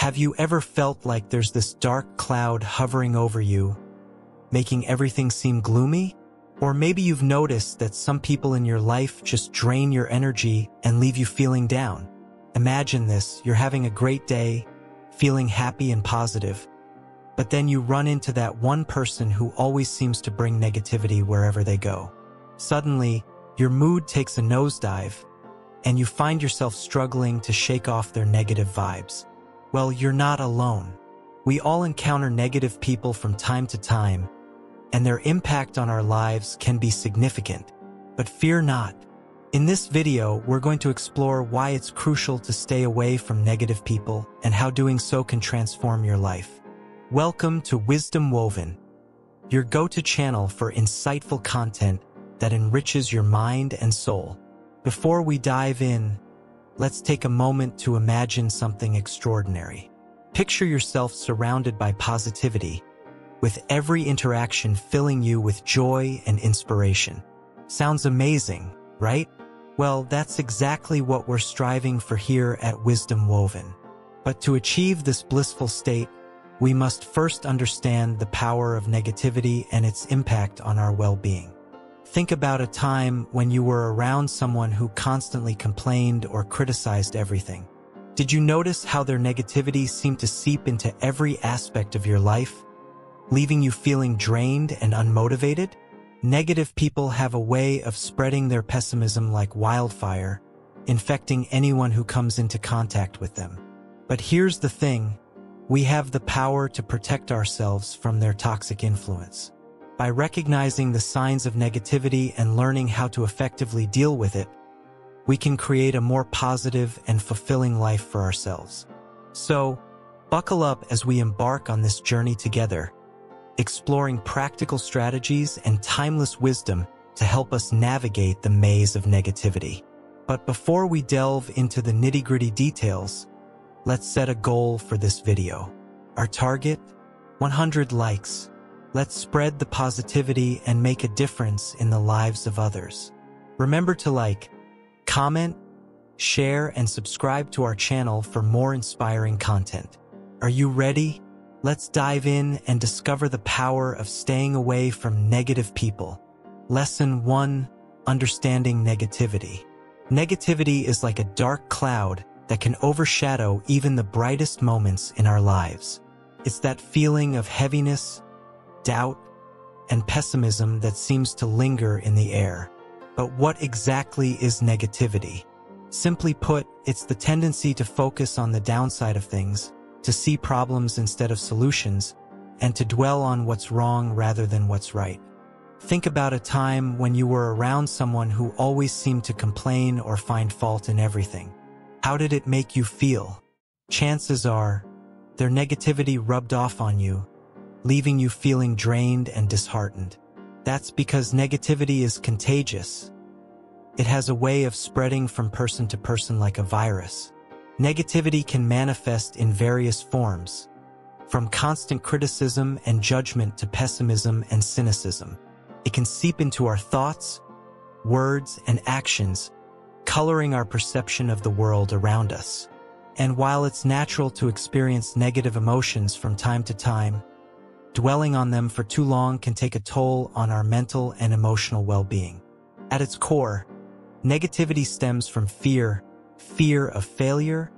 Have you ever felt like there's this dark cloud hovering over you, making everything seem gloomy? Or maybe you've noticed that some people in your life just drain your energy and leave you feeling down. Imagine this: you're having a great day, feeling happy and positive, but then you run into that one person who always seems to bring negativity wherever they go. Suddenly, your mood takes a nosedive, and you find yourself struggling to shake off their negative vibes. Well, you're not alone. We all encounter negative people from time to time, and their impact on our lives can be significant. But fear not. In this video, we're going to explore why it's crucial to stay away from negative people and how doing so can transform your life. Welcome to Wisdom Woven, your go-to channel for insightful content that enriches your mind and soul. Before we dive in, let's take a moment to imagine something extraordinary. Picture yourself surrounded by positivity, with every interaction filling you with joy and inspiration. Sounds amazing, right? Well, that's exactly what we're striving for here at Wisdom Woven. But to achieve this blissful state, we must first understand the power of negativity and its impact on our well-being. Think about a time when you were around someone who constantly complained or criticized everything. Did you notice how their negativity seemed to seep into every aspect of your life, leaving you feeling drained and unmotivated? Negative people have a way of spreading their pessimism like wildfire, infecting anyone who comes into contact with them. But here's the thing: we have the power to protect ourselves from their toxic influence. By recognizing the signs of negativity and learning how to effectively deal with it, we can create a more positive and fulfilling life for ourselves. So, buckle up as we embark on this journey together, exploring practical strategies and timeless wisdom to help us navigate the maze of negativity. But before we delve into the nitty-gritty details, let's set a goal for this video. Our target? 100 likes. Let's spread the positivity and make a difference in the lives of others. Remember to like, comment, share, and subscribe to our channel for more inspiring content. Are you ready? Let's dive in and discover the power of staying away from negative people. Lesson 1: Understanding negativity. Negativity is like a dark cloud that can overshadow even the brightest moments in our lives. It's that feeling of heaviness, doubt, and pessimism that seems to linger in the air. But what exactly is negativity? Simply put, it's the tendency to focus on the downside of things, to see problems instead of solutions, and to dwell on what's wrong rather than what's right. Think about a time when you were around someone who always seemed to complain or find fault in everything. How did it make you feel? Chances are, their negativity rubbed off on you, leaving you feeling drained and disheartened. That's because negativity is contagious. It has a way of spreading from person to person like a virus. Negativity can manifest in various forms, from constant criticism and judgment to pessimism and cynicism. It can seep into our thoughts, words, and actions, coloring our perception of the world around us. And while it's natural to experience negative emotions from time to time, dwelling on them for too long can take a toll on our mental and emotional well-being. At its core, negativity stems from fear of failure,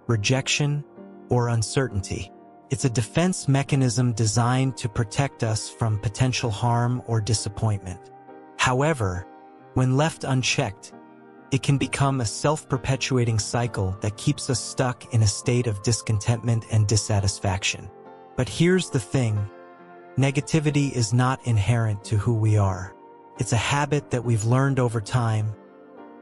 rejection, or uncertainty. It's a defense mechanism designed to protect us from potential harm or disappointment. However, when left unchecked, it can become a self-perpetuating cycle that keeps us stuck in a state of discontentment and dissatisfaction. But here's the thing: negativity is not inherent to who we are. It's a habit that we've learned over time,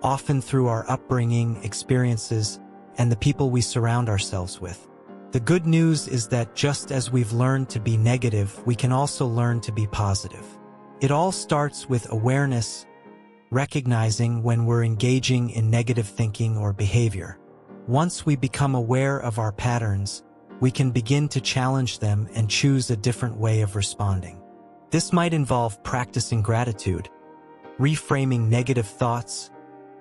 often through our upbringing, experiences, and the people we surround ourselves with. The good news is that just as we've learned to be negative, we can also learn to be positive. It all starts with awareness, recognizing when we're engaging in negative thinking or behavior. Once we become aware of our patterns, we can begin to challenge them and choose a different way of responding. This might involve practicing gratitude, reframing negative thoughts,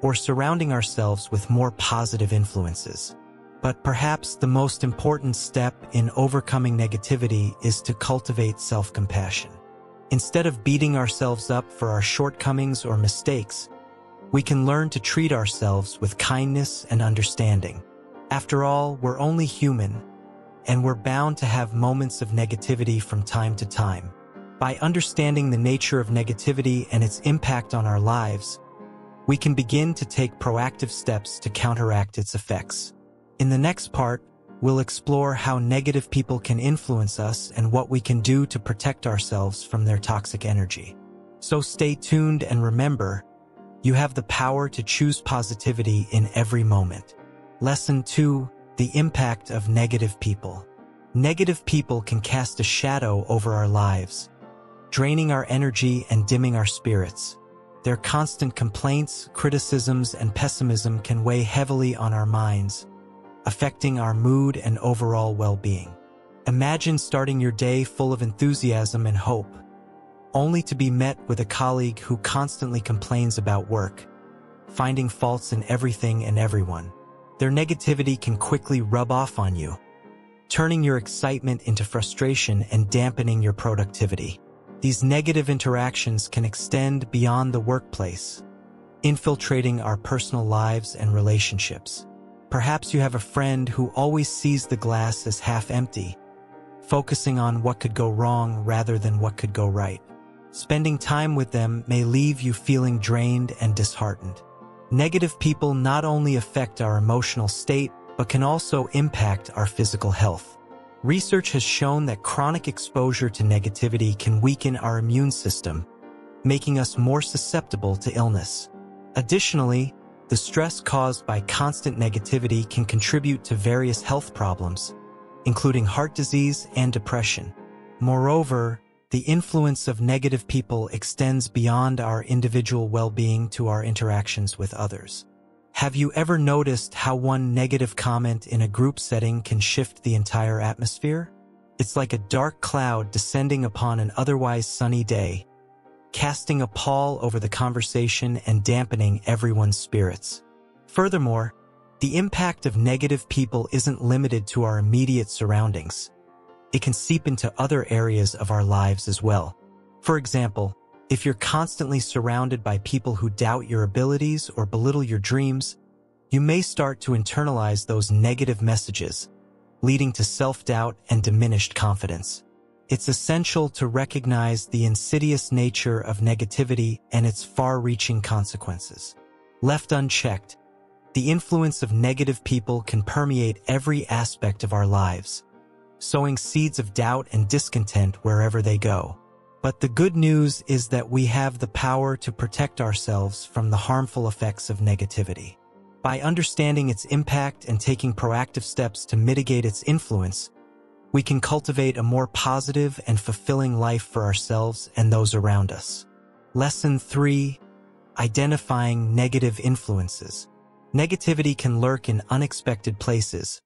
or surrounding ourselves with more positive influences. But perhaps the most important step in overcoming negativity is to cultivate self-compassion. Instead of beating ourselves up for our shortcomings or mistakes, we can learn to treat ourselves with kindness and understanding. After all, we're only human, and we're bound to have moments of negativity from time to time. By understanding the nature of negativity and its impact on our lives, we can begin to take proactive steps to counteract its effects. In the next part, we'll explore how negative people can influence us and what we can do to protect ourselves from their toxic energy. So stay tuned and remember, you have the power to choose positivity in every moment. Lesson 2: The impact of negative people. Negative people can cast a shadow over our lives, draining our energy and dimming our spirits. Their constant complaints, criticisms, and pessimism can weigh heavily on our minds, affecting our mood and overall well-being. Imagine starting your day full of enthusiasm and hope, only to be met with a colleague who constantly complains about work, finding faults in everything and everyone. Their negativity can quickly rub off on you, turning your excitement into frustration and dampening your productivity. These negative interactions can extend beyond the workplace, infiltrating our personal lives and relationships. Perhaps you have a friend who always sees the glass as half empty, focusing on what could go wrong rather than what could go right. Spending time with them may leave you feeling drained and disheartened. Negative people not only affect our emotional state, but can also impact our physical health. Research has shown that chronic exposure to negativity can weaken our immune system, making us more susceptible to illness. Additionally, the stress caused by constant negativity can contribute to various health problems, including heart disease and depression. Moreover, the influence of negative people extends beyond our individual well-being to our interactions with others. Have you ever noticed how one negative comment in a group setting can shift the entire atmosphere? It's like a dark cloud descending upon an otherwise sunny day, casting a pall over the conversation and dampening everyone's spirits. Furthermore, the impact of negative people isn't limited to our immediate surroundings. It can seep into other areas of our lives as well. For example, if you're constantly surrounded by people who doubt your abilities or belittle your dreams, you may start to internalize those negative messages, leading to self-doubt and diminished confidence. It's essential to recognize the insidious nature of negativity and its far-reaching consequences. Left unchecked, the influence of negative people can permeate every aspect of our lives, sowing seeds of doubt and discontent wherever they go. But the good news is that we have the power to protect ourselves from the harmful effects of negativity. By understanding its impact and taking proactive steps to mitigate its influence, we can cultivate a more positive and fulfilling life for ourselves and those around us. Lesson 3: Identifying negative influences. Negativity can lurk in unexpected places,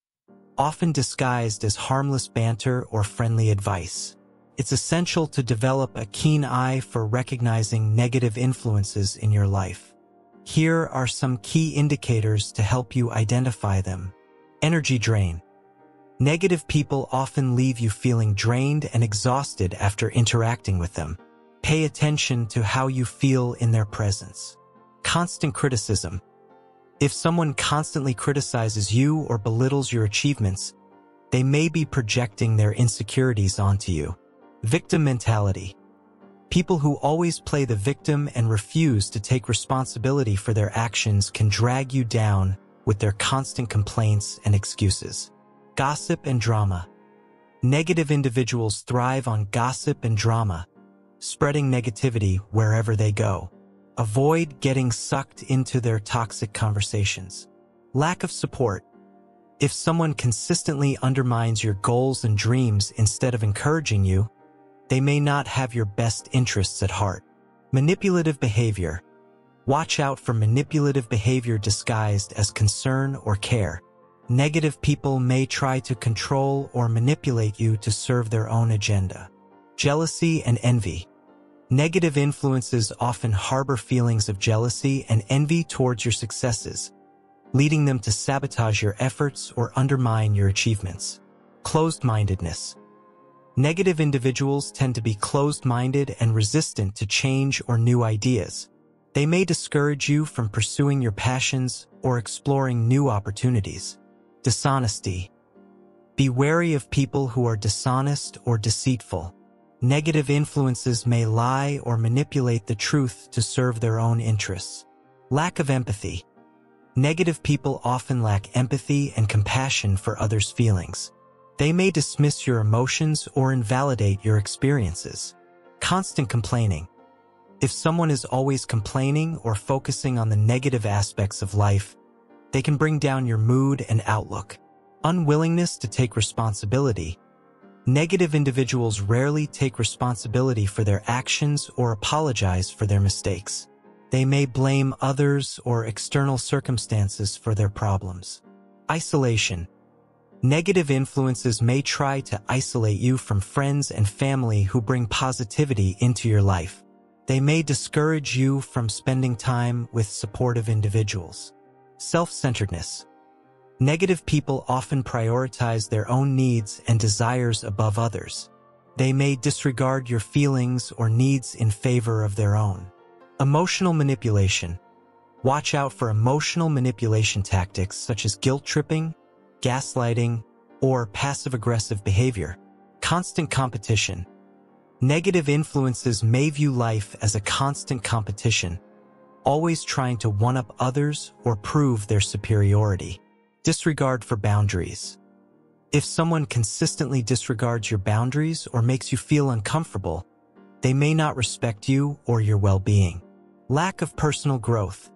often disguised as harmless banter or friendly advice. It's essential to develop a keen eye for recognizing negative influences in your life. Here are some key indicators to help you identify them. Energy drain. Negative people often leave you feeling drained and exhausted after interacting with them. Pay attention to how you feel in their presence. Constant criticism. If someone constantly criticizes you or belittles your achievements, they may be projecting their insecurities onto you. Victim mentality. People who always play the victim and refuse to take responsibility for their actions can drag you down with their constant complaints and excuses. Gossip and drama. Negative individuals thrive on gossip and drama, spreading negativity wherever they go. Avoid getting sucked into their toxic conversations. Lack of support. If someone consistently undermines your goals and dreams instead of encouraging you, they may not have your best interests at heart. Manipulative behavior. Watch out for manipulative behavior disguised as concern or care. Negative people may try to control or manipulate you to serve their own agenda. Jealousy and envy. Negative influences often harbor feelings of jealousy and envy towards your successes, leading them to sabotage your efforts or undermine your achievements. Closed-mindedness. Negative individuals tend to be closed-minded and resistant to change or new ideas. They may discourage you from pursuing your passions or exploring new opportunities. Dishonesty. Be wary of people who are dishonest or deceitful. Negative influences may lie or manipulate the truth to serve their own interests. Lack of empathy. Negative people often lack empathy and compassion for others' feelings. They may dismiss your emotions or invalidate your experiences. Constant complaining. If someone is always complaining or focusing on the negative aspects of life, they can bring down your mood and outlook. Unwillingness to take responsibility. Negative individuals rarely take responsibility for their actions or apologize for their mistakes. They may blame others or external circumstances for their problems. Isolation. Negative influences may try to isolate you from friends and family who bring positivity into your life. They may discourage you from spending time with supportive individuals. Self-centeredness. Negative people often prioritize their own needs and desires above others. They may disregard your feelings or needs in favor of their own. Emotional manipulation. Watch out for emotional manipulation tactics such as guilt-tripping, gaslighting, or passive-aggressive behavior. Constant competition. Negative influences may view life as a constant competition, always trying to one-up others or prove their superiority. Disregard for boundaries. If someone consistently disregards your boundaries or makes you feel uncomfortable, they may not respect you or your well-being. Lack of personal growth.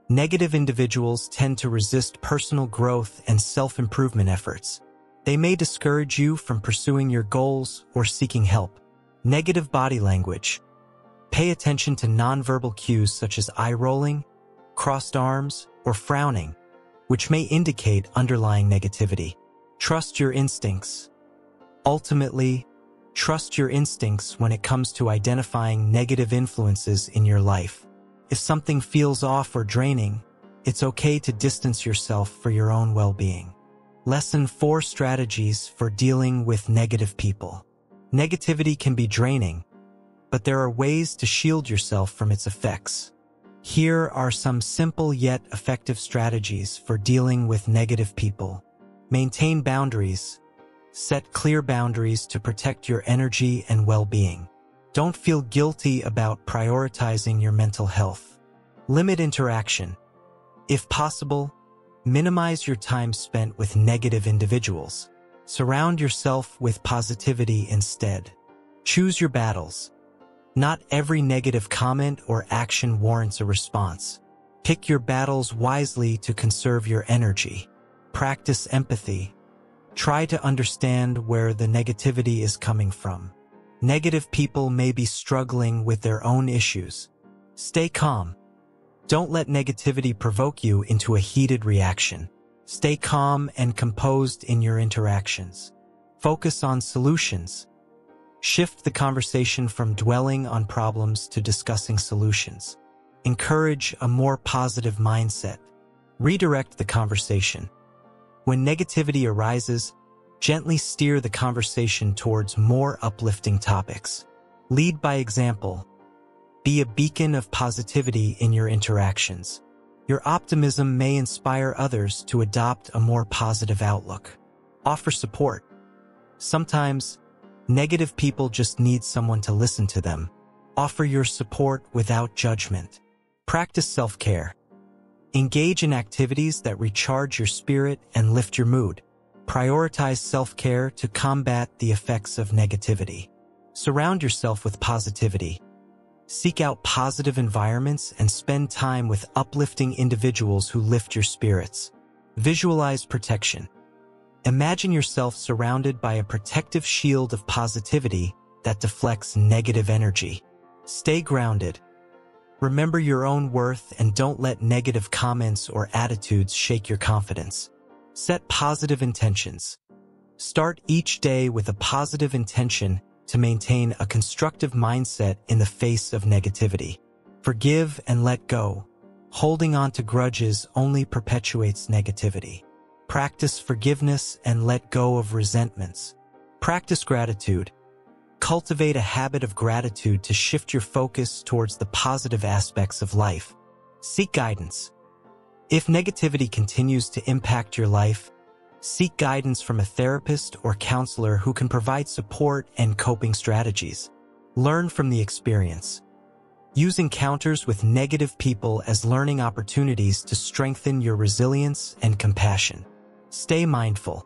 Negative individuals tend to resist personal growth and self-improvement efforts. They may discourage you from pursuing your goals or seeking help. Negative body language. Pay attention to nonverbal cues such as eye-rolling, crossed arms, or frowning, which may indicate underlying negativity. Trust your instincts. Ultimately, trust your instincts when it comes to identifying negative influences in your life. If something feels off or draining, it's okay to distance yourself for your own well-being. Lesson 4: Strategies for dealing with negative people. Negativity can be draining, but there are ways to shield yourself from its effects. Here are some simple yet effective strategies for dealing with negative people. Maintain boundaries. Set clear boundaries to protect your energy and well-being. Don't feel guilty about prioritizing your mental health. Limit interaction. If possible, minimize your time spent with negative individuals. Surround yourself with positivity instead. Choose your battles. Not every negative comment or action warrants a response. Pick your battles wisely to conserve your energy. Practice empathy. Try to understand where the negativity is coming from. Negative people may be struggling with their own issues. Stay calm. Don't let negativity provoke you into a heated reaction. Stay calm and composed in your interactions. Focus on solutions. Shift the conversation from dwelling on problems to discussing solutions. Encourage a more positive mindset. Redirect the conversation. When negativity arises, gently steer the conversation towards more uplifting topics. Lead by example. Be a beacon of positivity in your interactions. Your optimism may inspire others to adopt a more positive outlook. Offer support. Sometimes, negative people just need someone to listen to them. Offer your support without judgment. Practice self-care. Engage in activities that recharge your spirit and lift your mood. Prioritize self-care to combat the effects of negativity. Surround yourself with positivity. Seek out positive environments and spend time with uplifting individuals who lift your spirits. Visualize protection. Imagine yourself surrounded by a protective shield of positivity that deflects negative energy. Stay grounded. Remember your own worth and don't let negative comments or attitudes shake your confidence. Set positive intentions. Start each day with a positive intention to maintain a constructive mindset in the face of negativity. Forgive and let go. Holding on to grudges only perpetuates negativity. Practice forgiveness and let go of resentments. Practice gratitude. Cultivate a habit of gratitude to shift your focus towards the positive aspects of life. Seek guidance. If negativity continues to impact your life, seek guidance from a therapist or counselor who can provide support and coping strategies. Learn from the experience. Use encounters with negative people as learning opportunities to strengthen your resilience and compassion. Stay mindful.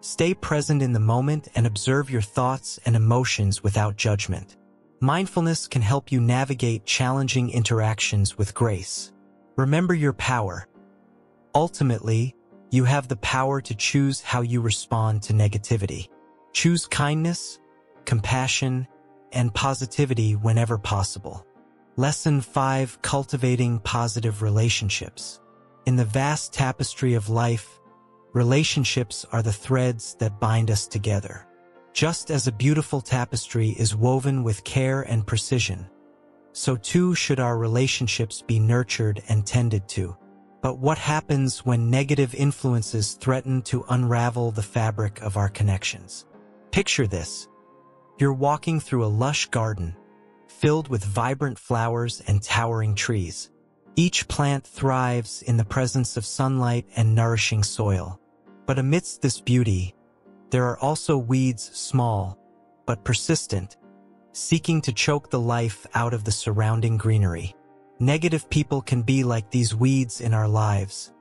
Stay present in the moment and observe your thoughts and emotions without judgment. Mindfulness can help you navigate challenging interactions with grace. Remember your power. Ultimately, you have the power to choose how you respond to negativity. Choose kindness, compassion, and positivity whenever possible. Lesson 5: Cultivating Positive Relationships. In the vast tapestry of life, relationships are the threads that bind us together. Just as a beautiful tapestry is woven with care and precision, so too should our relationships be nurtured and tended to. But what happens when negative influences threaten to unravel the fabric of our connections? Picture this. You're walking through a lush garden, filled with vibrant flowers and towering trees. Each plant thrives in the presence of sunlight and nourishing soil. But amidst this beauty, there are also weeds, small but persistent, seeking to choke the life out of the surrounding greenery. Negative people can be like these weeds in our lives,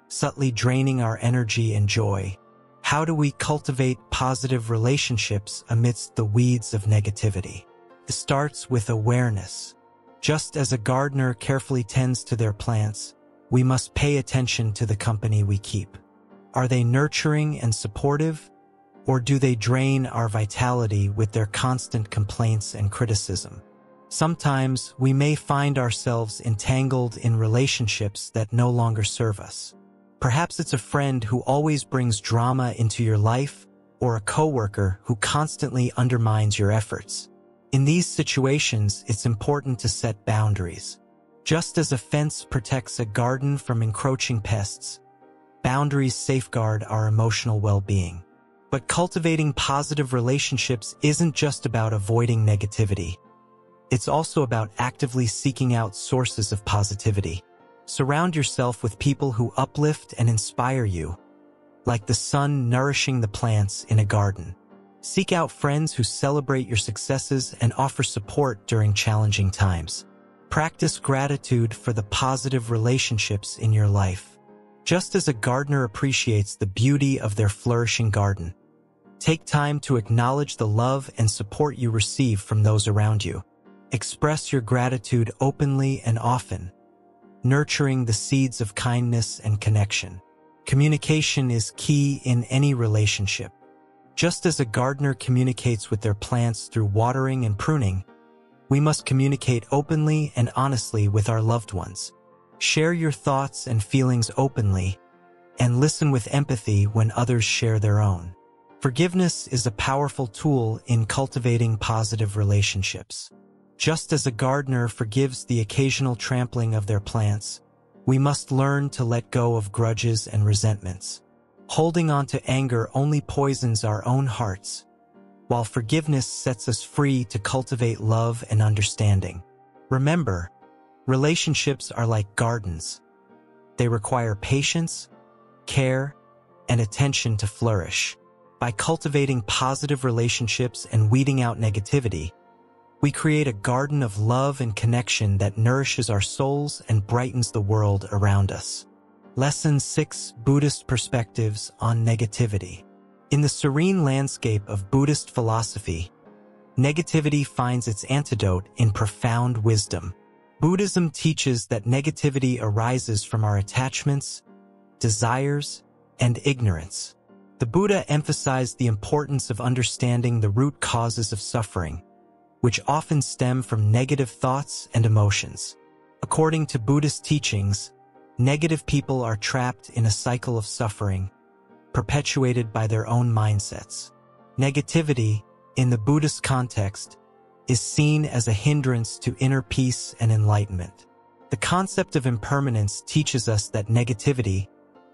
subtly draining our energy and joy. How do we cultivate positive relationships amidst the weeds of negativity? It starts with awareness. Just as a gardener carefully tends to their plants, we must pay attention to the company we keep. Are they nurturing and supportive, or do they drain our vitality with their constant complaints and criticism? Sometimes we may find ourselves entangled in relationships that no longer serve us. Perhaps it's a friend who always brings drama into your life, or a coworker who constantly undermines your efforts. In these situations, it's important to set boundaries. Just as a fence protects a garden from encroaching pests, boundaries safeguard our emotional well-being. But cultivating positive relationships isn't just about avoiding negativity. It's also about actively seeking out sources of positivity. Surround yourself with people who uplift and inspire you, like the sun nourishing the plants in a garden. Seek out friends who celebrate your successes and offer support during challenging times. Practice gratitude for the positive relationships in your life. Just as a gardener appreciates the beauty of their flourishing garden, take time to acknowledge the love and support you receive from those around you. Express your gratitude openly and often, nurturing the seeds of kindness and connection. Communication is key in any relationship. Just as a gardener communicates with their plants through watering and pruning, we must communicate openly and honestly with our loved ones. Share your thoughts and feelings openly, and listen with empathy when others share their own. Forgiveness is a powerful tool in cultivating positive relationships. Just as a gardener forgives the occasional trampling of their plants, we must learn to let go of grudges and resentments. Holding on to anger only poisons our own hearts, while forgiveness sets us free to cultivate love and understanding. Remember, relationships are like gardens. They require patience, care, and attention to flourish. By cultivating positive relationships and weeding out negativity, we create a garden of love and connection that nourishes our souls and brightens the world around us. Lesson 6: Buddhist Perspectives on Negativity. In the serene landscape of Buddhist philosophy, negativity finds its antidote in profound wisdom. Buddhism teaches that negativity arises from our attachments, desires, and ignorance. The Buddha emphasized the importance of understanding the root causes of suffering, which often stem from negative thoughts and emotions. According to Buddhist teachings, negative people are trapped in a cycle of suffering, perpetuated by their own mindsets. Negativity, in the Buddhist context, is seen as a hindrance to inner peace and enlightenment. The concept of impermanence teaches us that negativity,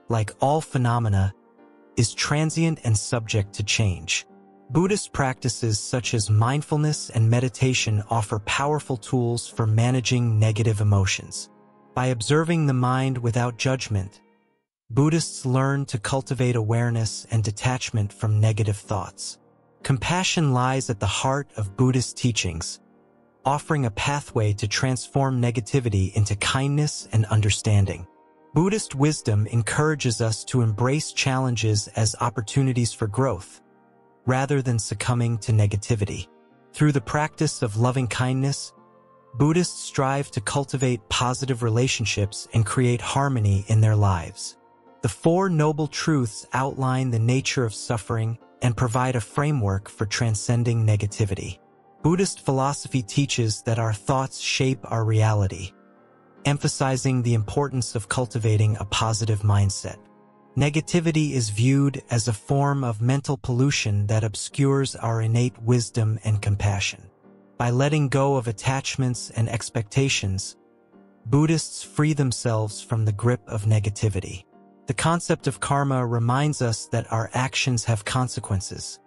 like all phenomena, is transient and subject to change. Buddhist practices such as mindfulness and meditation offer powerful tools for managing negative emotions. By observing the mind without judgment, Buddhists learn to cultivate awareness and detachment from negative thoughts. Compassion lies at the heart of Buddhist teachings, offering a pathway to transform negativity into kindness and understanding. Buddhist wisdom encourages us to embrace challenges as opportunities for growth, rather than succumbing to negativity. Through the practice of loving kindness, Buddhists strive to cultivate positive relationships and create harmony in their lives. The Four Noble Truths outline the nature of suffering and provide a framework for transcending negativity. Buddhist philosophy teaches that our thoughts shape our reality, emphasizing the importance of cultivating a positive mindset. Negativity is viewed as a form of mental pollution that obscures our innate wisdom and compassion. By letting go of attachments and expectations, Buddhists free themselves from the grip of negativity. The concept of karma reminds us that our actions have consequences,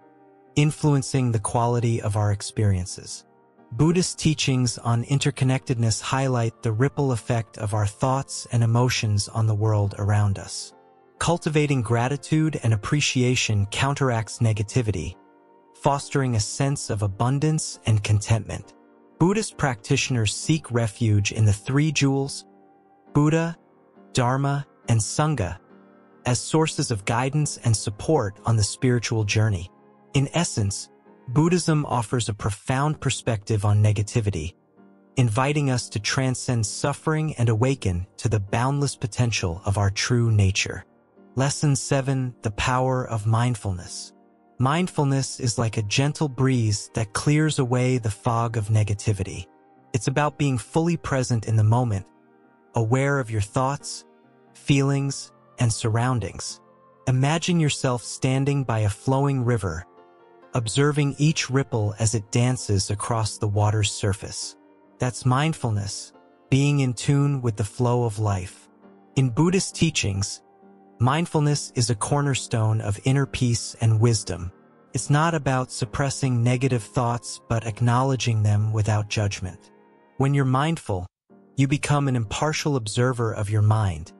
influencing the quality of our experiences. Buddhist teachings on interconnectedness highlight the ripple effect of our thoughts and emotions on the world around us. Cultivating gratitude and appreciation counteracts negativity, fostering a sense of abundance and contentment. Buddhist practitioners seek refuge in the three jewels, Buddha, Dharma, and Sangha, as sources of guidance and support on the spiritual journey. In essence, Buddhism offers a profound perspective on negativity, inviting us to transcend suffering and awaken to the boundless potential of our true nature. Lesson 7: The Power of Mindfulness. Mindfulness is like a gentle breeze that clears away the fog of negativity. It's about being fully present in the moment, aware of your thoughts, feelings, and surroundings. Imagine yourself standing by a flowing river, observing each ripple as it dances across the water's surface. That's mindfulness, being in tune with the flow of life. In Buddhist teachings, mindfulness is a cornerstone of inner peace and wisdom. It's not about suppressing negative thoughts, but acknowledging them without judgment. When you're mindful, you become an impartial observer of your mind,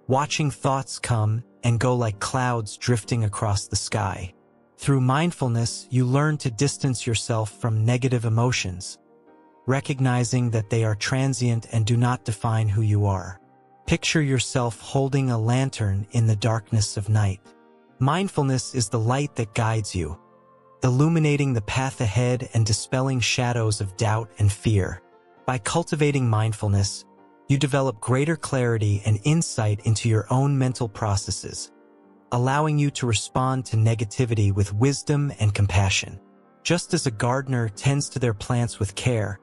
watching thoughts come and go like clouds drifting across the sky. Through mindfulness, you learn to distance yourself from negative emotions, recognizing that they are transient and do not define who you are. Picture yourself holding a lantern in the darkness of night. Mindfulness is the light that guides you, illuminating the path ahead and dispelling shadows of doubt and fear. By cultivating mindfulness, you develop greater clarity and insight into your own mental processes, allowing you to respond to negativity with wisdom and compassion. Just as a gardener tends to their plants with care,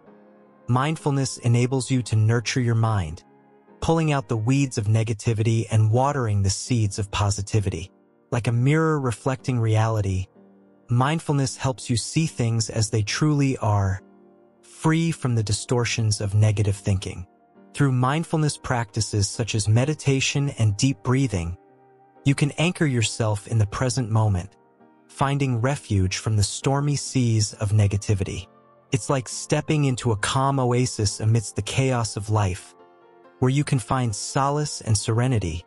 mindfulness enables you to nurture your mind, pulling out the weeds of negativity and watering the seeds of positivity. Like a mirror reflecting reality, mindfulness helps you see things as they truly are, free from the distortions of negative thinking. Through mindfulness practices such as meditation and deep breathing, you can anchor yourself in the present moment, finding refuge from the stormy seas of negativity. It's like stepping into a calm oasis amidst the chaos of life, where you can find solace and serenity,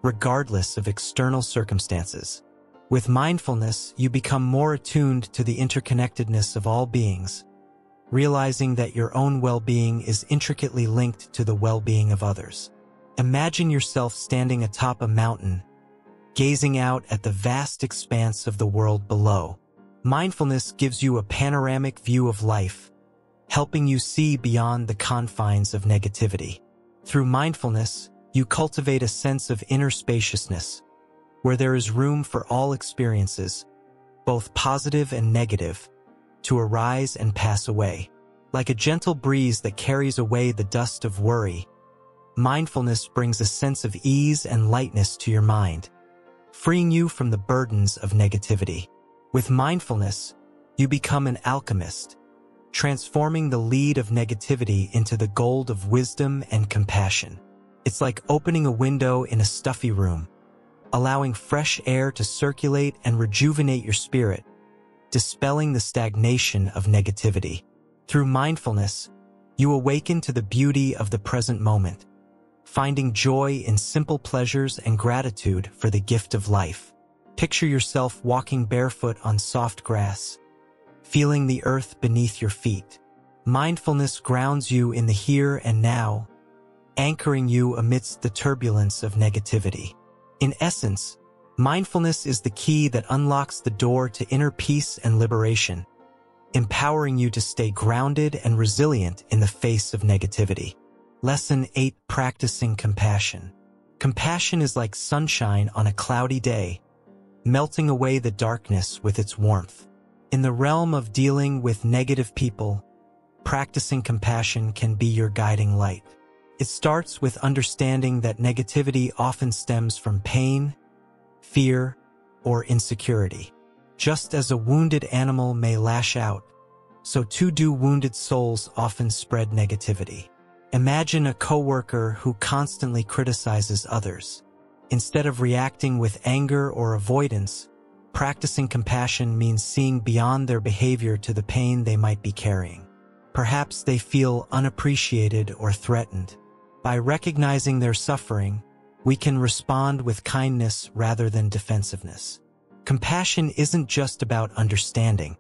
regardless of external circumstances. With mindfulness, you become more attuned to the interconnectedness of all beings, realizing that your own well-being is intricately linked to the well-being of others. Imagine yourself standing atop a mountain, gazing out at the vast expanse of the world below. Mindfulness gives you a panoramic view of life, helping you see beyond the confines of negativity. Through mindfulness, you cultivate a sense of inner spaciousness, where there is room for all experiences, both positive and negative, to arise and pass away. Like a gentle breeze that carries away the dust of worry, mindfulness brings a sense of ease and lightness to your mind, freeing you from the burdens of negativity. With mindfulness, you become an alchemist, transforming the lead of negativity into the gold of wisdom and compassion. It's like opening a window in a stuffy room, allowing fresh air to circulate and rejuvenate your spirit, dispelling the stagnation of negativity. Through mindfulness, you awaken to the beauty of the present moment, finding joy in simple pleasures and gratitude for the gift of life. Picture yourself walking barefoot on soft grass, feeling the earth beneath your feet. Mindfulness grounds you in the here and now, anchoring you amidst the turbulence of negativity. In essence, mindfulness is the key that unlocks the door to inner peace and liberation, empowering you to stay grounded and resilient in the face of negativity. Lesson 8: Practicing compassion. Compassion is like sunshine on a cloudy day, melting away the darkness with its warmth. In the realm of dealing with negative people, practicing compassion can be your guiding light. It starts with understanding that negativity often stems from pain, fear, or insecurity. Just as a wounded animal may lash out, so too do wounded souls often spread negativity. Imagine a coworker who constantly criticizes others. Instead of reacting with anger or avoidance, practicing compassion means seeing beyond their behavior to the pain they might be carrying. Perhaps they feel unappreciated or threatened. By recognizing their suffering, we can respond with kindness rather than defensiveness. Compassion isn't just about understanding.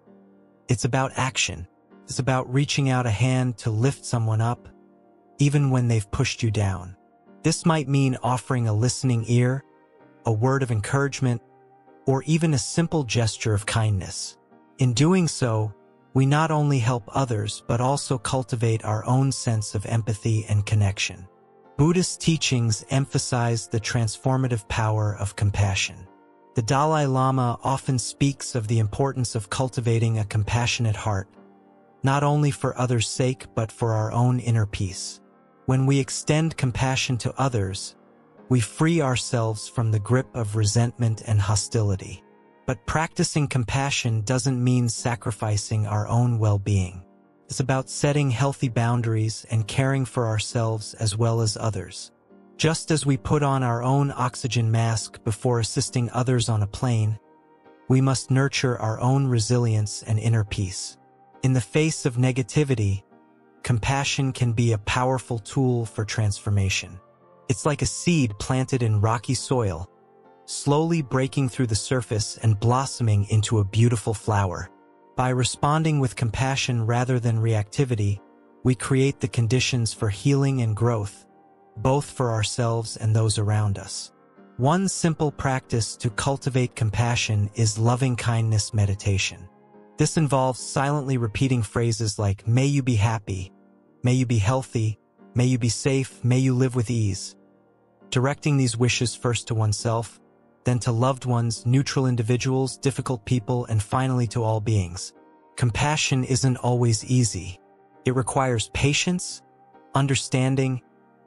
It's about action. It's about reaching out a hand to lift someone up, even when they've pushed you down. This might mean offering a listening ear, a word of encouragement, or even a simple gesture of kindness. In doing so, we not only help others but also cultivate our own sense of empathy and connection. Buddhist teachings emphasize the transformative power of compassion. The Dalai Lama often speaks of the importance of cultivating a compassionate heart, not only for others' sake but for our own inner peace. When we extend compassion to others, we free ourselves from the grip of resentment and hostility. But practicing compassion doesn't mean sacrificing our own well-being. It's about setting healthy boundaries and caring for ourselves as well as others. Just as we put on our own oxygen mask before assisting others on a plane, we must nurture our own resilience and inner peace. In the face of negativity, compassion can be a powerful tool for transformation. It's like a seed planted in rocky soil, slowly breaking through the surface and blossoming into a beautiful flower. By responding with compassion rather than reactivity, we create the conditions for healing and growth, both for ourselves and those around us. One simple practice to cultivate compassion is loving-kindness meditation. This involves silently repeating phrases like, "May you be happy," "May you be healthy," "May you be safe," "May you live with ease." Directing these wishes first to oneself, then to loved ones, neutral individuals, difficult people, and finally to all beings. Compassion isn't always easy. It requires patience, understanding,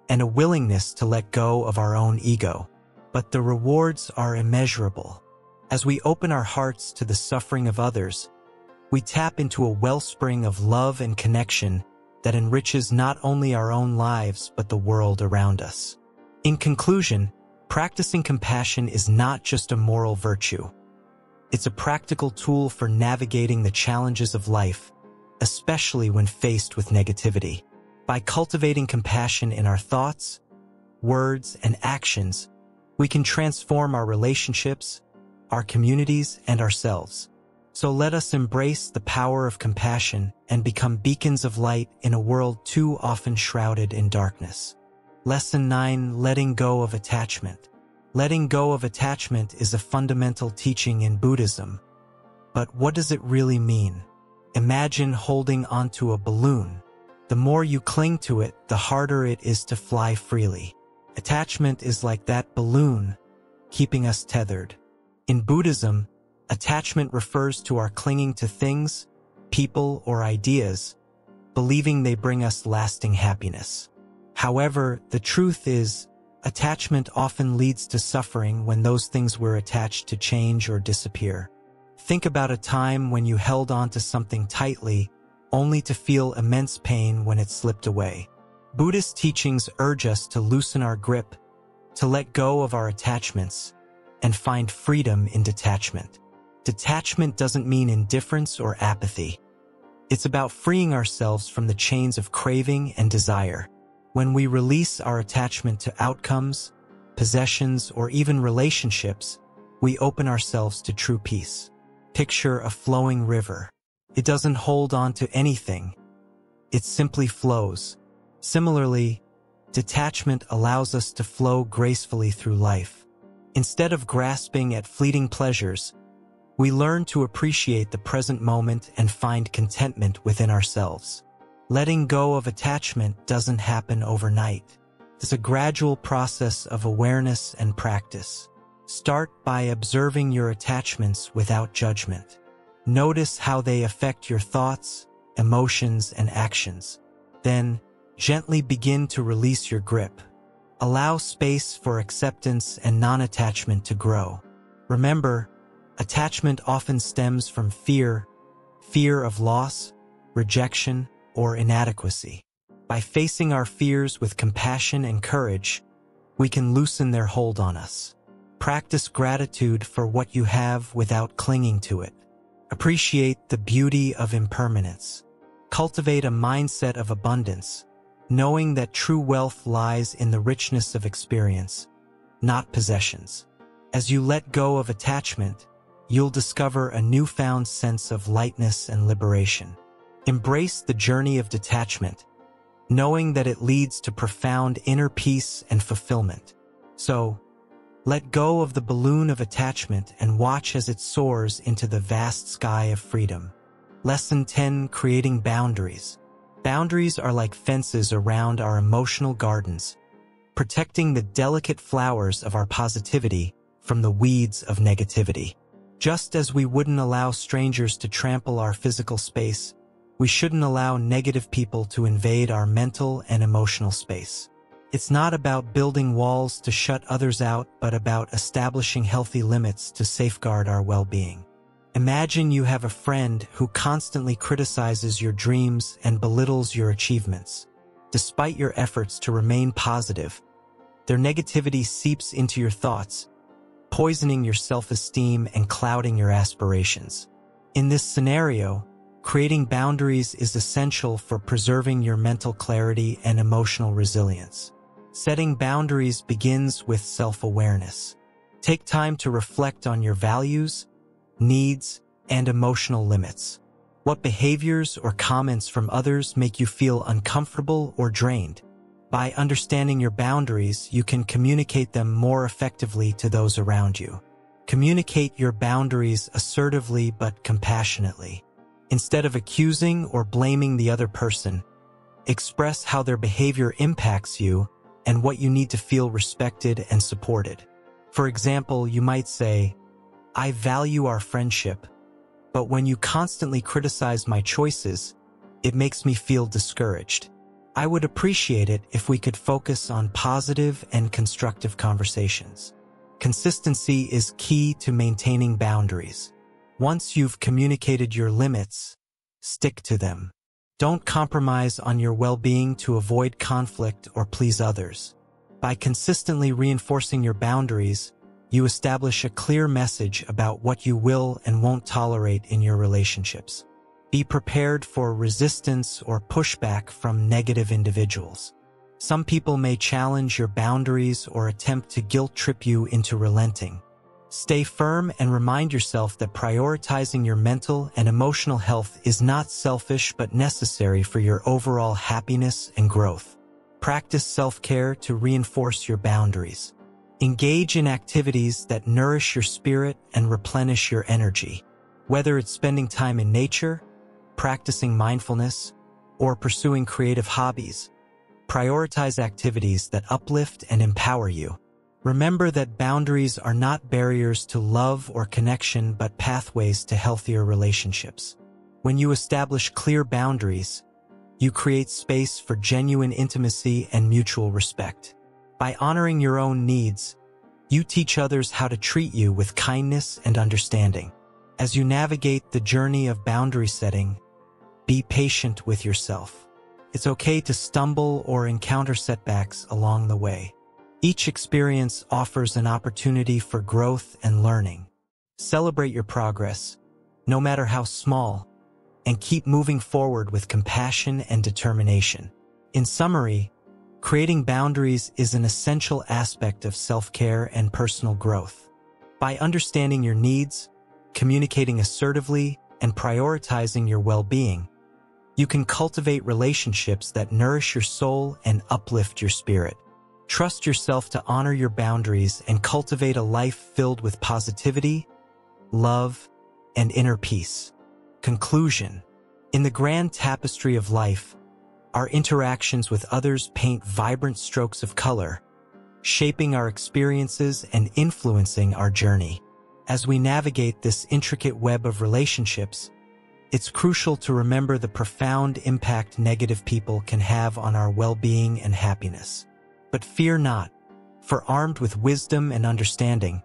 and a willingness to let go of our own ego. But the rewards are immeasurable. As we open our hearts to the suffering of others, we tap into a wellspring of love and connection that enriches not only our own lives but the world around us. In conclusion, practicing compassion is not just a moral virtue. It's a practical tool for navigating the challenges of life, especially when faced with negativity. By cultivating compassion in our thoughts, words, and actions, we can transform our relationships, our communities, and ourselves. So let us embrace the power of compassion and become beacons of light in a world too often shrouded in darkness. Lesson 9: Letting go of attachment. Letting go of attachment is a fundamental teaching in Buddhism. But what does it really mean? Imagine holding onto a balloon. The more you cling to it, the harder it is to fly freely. Attachment is like that balloon, keeping us tethered. In Buddhism, attachment refers to our clinging to things, people, or ideas, believing they bring us lasting happiness. However, the truth is, attachment often leads to suffering when those things we're attached to change or disappear. Think about a time when you held on to something tightly, only to feel immense pain when it slipped away. Buddhist teachings urge us to loosen our grip, to let go of our attachments, and find freedom in detachment. Detachment doesn't mean indifference or apathy. It's about freeing ourselves from the chains of craving and desire. When we release our attachment to outcomes, possessions, or even relationships, we open ourselves to true peace. Picture a flowing river. It doesn't hold on to anything. It simply flows. Similarly, detachment allows us to flow gracefully through life. Instead of grasping at fleeting pleasures, we learn to appreciate the present moment and find contentment within ourselves. Letting go of attachment doesn't happen overnight. It's a gradual process of awareness and practice. Start by observing your attachments without judgment. Notice how they affect your thoughts, emotions, and actions. Then, gently begin to release your grip. Allow space for acceptance and non-attachment to grow. Remember, attachment often stems from fear of loss, rejection, or inadequacy. By facing our fears with compassion and courage, we can loosen their hold on us. Practice gratitude for what you have without clinging to it. Appreciate the beauty of impermanence. Cultivate a mindset of abundance, knowing that true wealth lies in the richness of experience, not possessions. As you let go of attachment, you'll discover a newfound sense of lightness and liberation. Embrace the journey of detachment, knowing that it leads to profound inner peace and fulfillment. So, let go of the balloon of attachment and watch as it soars into the vast sky of freedom. Lesson 10: Creating Boundaries. Boundaries are like fences around our emotional gardens, protecting the delicate flowers of our positivity from the weeds of negativity. Just as we wouldn't allow strangers to trample our physical space, we shouldn't allow negative people to invade our mental and emotional space. It's not about building walls to shut others out, but about establishing healthy limits to safeguard our well-being. Imagine you have a friend who constantly criticizes your dreams and belittles your achievements. Despite your efforts to remain positive, their negativity seeps into your thoughts, poisoning your self-esteem and clouding your aspirations. In this scenario, creating boundaries is essential for preserving your mental clarity and emotional resilience. Setting boundaries begins with self-awareness. Take time to reflect on your values, needs, and emotional limits. What behaviors or comments from others make you feel uncomfortable or drained? By understanding your boundaries, you can communicate them more effectively to those around you. Communicate your boundaries assertively but compassionately. Instead of accusing or blaming the other person, express how their behavior impacts you and what you need to feel respected and supported. For example, you might say, "I value our friendship, but when you constantly criticize my choices, it makes me feel discouraged. I would appreciate it if we could focus on positive and constructive conversations." Consistency is key to maintaining boundaries. Once you've communicated your limits, stick to them. Don't compromise on your well-being to avoid conflict or please others. By consistently reinforcing your boundaries, you establish a clear message about what you will and won't tolerate in your relationships. Be prepared for resistance or pushback from negative individuals. Some people may challenge your boundaries or attempt to guilt-trip you into relenting. Stay firm and remind yourself that prioritizing your mental and emotional health is not selfish but necessary for your overall happiness and growth. Practice self-care to reinforce your boundaries. Engage in activities that nourish your spirit and replenish your energy. Whether it's spending time in nature, practicing mindfulness, or pursuing creative hobbies, prioritize activities that uplift and empower you. Remember that boundaries are not barriers to love or connection but pathways to healthier relationships. When you establish clear boundaries, you create space for genuine intimacy and mutual respect. By honoring your own needs, you teach others how to treat you with kindness and understanding. As you navigate the journey of boundary setting, be patient with yourself. It's okay to stumble or encounter setbacks along the way. Each experience offers an opportunity for growth and learning. Celebrate your progress, no matter how small, and keep moving forward with compassion and determination. In summary, creating boundaries is an essential aspect of self-care and personal growth. By understanding your needs, communicating assertively, and prioritizing your well-being, you can cultivate relationships that nourish your soul and uplift your spirit. Trust yourself to honor your boundaries and cultivate a life filled with positivity, love, and inner peace. Conclusion. In the grand tapestry of life, our interactions with others paint vibrant strokes of color, shaping our experiences and influencing our journey. As we navigate this intricate web of relationships, it's crucial to remember the profound impact negative people can have on our well-being and happiness. But fear not, for armed with wisdom and understanding,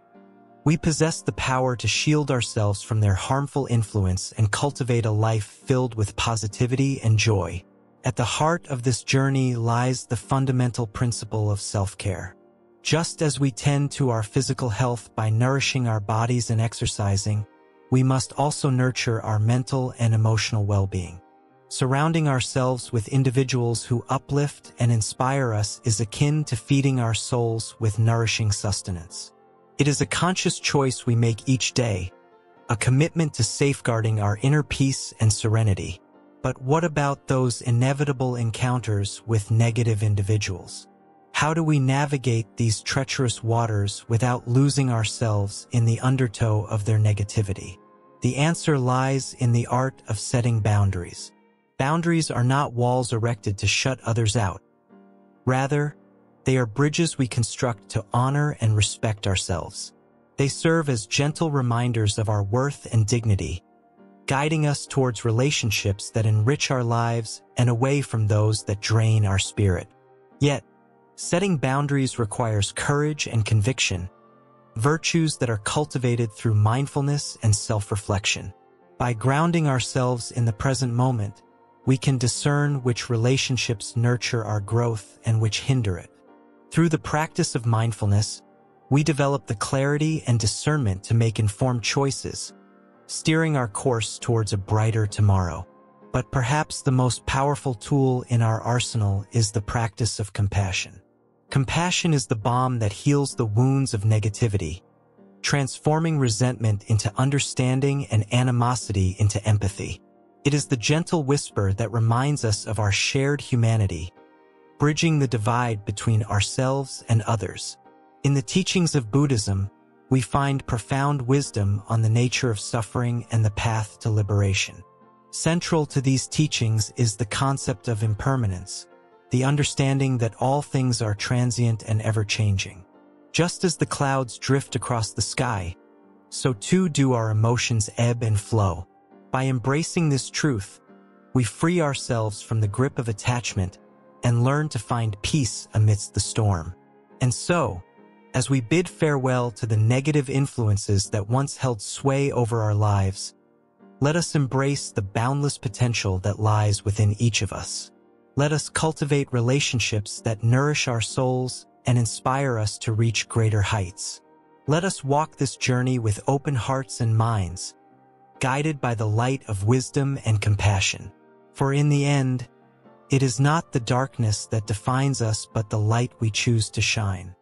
we possess the power to shield ourselves from their harmful influence and cultivate a life filled with positivity and joy. At the heart of this journey lies the fundamental principle of self-care. Just as we tend to our physical health by nourishing our bodies and exercising, we must also nurture our mental and emotional well-being. Surrounding ourselves with individuals who uplift and inspire us is akin to feeding our souls with nourishing sustenance. It is a conscious choice we make each day, a commitment to safeguarding our inner peace and serenity. But what about those inevitable encounters with negative individuals? How do we navigate these treacherous waters without losing ourselves in the undertow of their negativity? The answer lies in the art of setting boundaries. Boundaries are not walls erected to shut others out. Rather, they are bridges we construct to honor and respect ourselves. They serve as gentle reminders of our worth and dignity, guiding us towards relationships that enrich our lives and away from those that drain our spirit. Yet, setting boundaries requires courage and conviction, virtues that are cultivated through mindfulness and self-reflection. By grounding ourselves in the present moment, we can discern which relationships nurture our growth and which hinder it. Through the practice of mindfulness, we develop the clarity and discernment to make informed choices, steering our course towards a brighter tomorrow. But perhaps the most powerful tool in our arsenal is the practice of compassion. Compassion is the balm that heals the wounds of negativity, transforming resentment into understanding and animosity into empathy. It is the gentle whisper that reminds us of our shared humanity, bridging the divide between ourselves and others. In the teachings of Buddhism, we find profound wisdom on the nature of suffering and the path to liberation. Central to these teachings is the concept of impermanence, the understanding that all things are transient and ever-changing. Just as the clouds drift across the sky, so too do our emotions ebb and flow. By embracing this truth, we free ourselves from the grip of attachment and learn to find peace amidst the storm. And so, as we bid farewell to the negative influences that once held sway over our lives, let us embrace the boundless potential that lies within each of us. Let us cultivate relationships that nourish our souls and inspire us to reach greater heights. Let us walk this journey with open hearts and minds, guided by the light of wisdom and compassion. For in the end, it is not the darkness that defines us but the light we choose to shine.